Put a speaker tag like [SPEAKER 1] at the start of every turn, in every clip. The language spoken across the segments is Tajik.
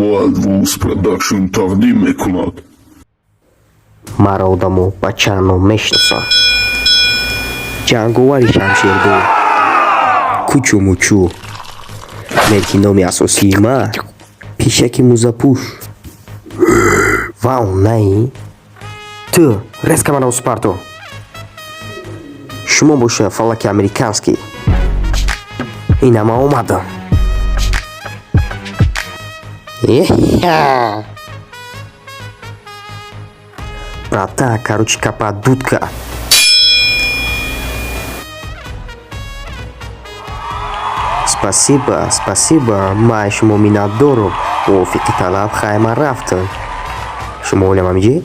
[SPEAKER 1] Wild Wolves Production تقدیم میکند.
[SPEAKER 2] مرا آدمو بچه‌نو میشناسن. جنگاوری شمشیربو کوچو موچو ملکی نامی اساسی من پیشکی موزپوش واو نه تو резко منو سپارتو شما باشه فلک امریکانسکی اینم اومدم Братан, короче, капа дудка. Спасибо, май шумо минатдорум. Офики талаб хайма рафтан. Шумо олямамиҷи?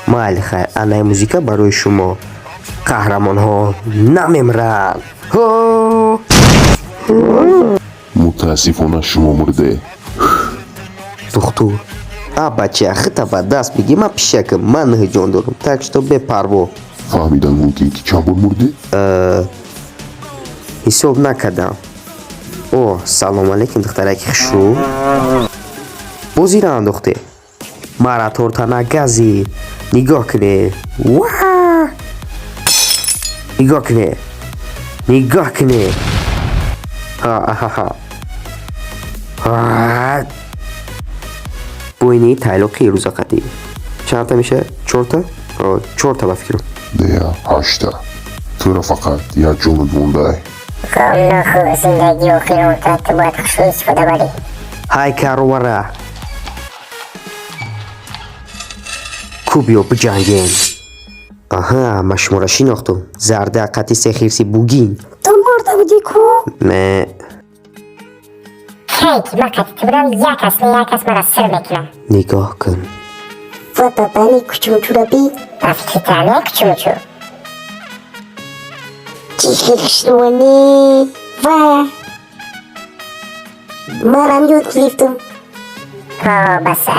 [SPEAKER 2] Майли хай, анаи музика барои шумо. Қаҳрамонҳо намемранд.
[SPEAKER 1] متاسفانه شما مرده.
[SPEAKER 2] Духтур. بچه خطا با دست بگی من پیشک من نه جان دارم так что بپروا
[SPEAKER 1] فهمیدن ممکن که چند بار مرده؟
[SPEAKER 2] حساب نکردم سلام علیکم دخترک خوشو بازی را انداخته مرا تورتا نگازی نگاه کنه نگاه کنه بوینی تایلوقی روزاقتی چند تا میشه؟ 4 تا؟ 4 تا بفکرم
[SPEAKER 1] ده 8 تا تو را فقط یا جونت مونده
[SPEAKER 3] خیلی خوب زندگی و خیانت تو باید خوشو استفاده بری
[SPEAKER 2] های کاروارا کوبیو بجنگین من شما را شناختم زرده قطی سخیرسی بوگین
[SPEAKER 3] تو مرده بودی کو؟
[SPEAKER 2] نه
[SPEAKER 3] خیلی من قطی تو بودم یک کس مرا سر بکنم
[SPEAKER 2] نگاه کن
[SPEAKER 3] و بابانی کچوچو را بی رفتی تانه کچوچو چی خیشنوانی و مرم یاد گرفتم بسه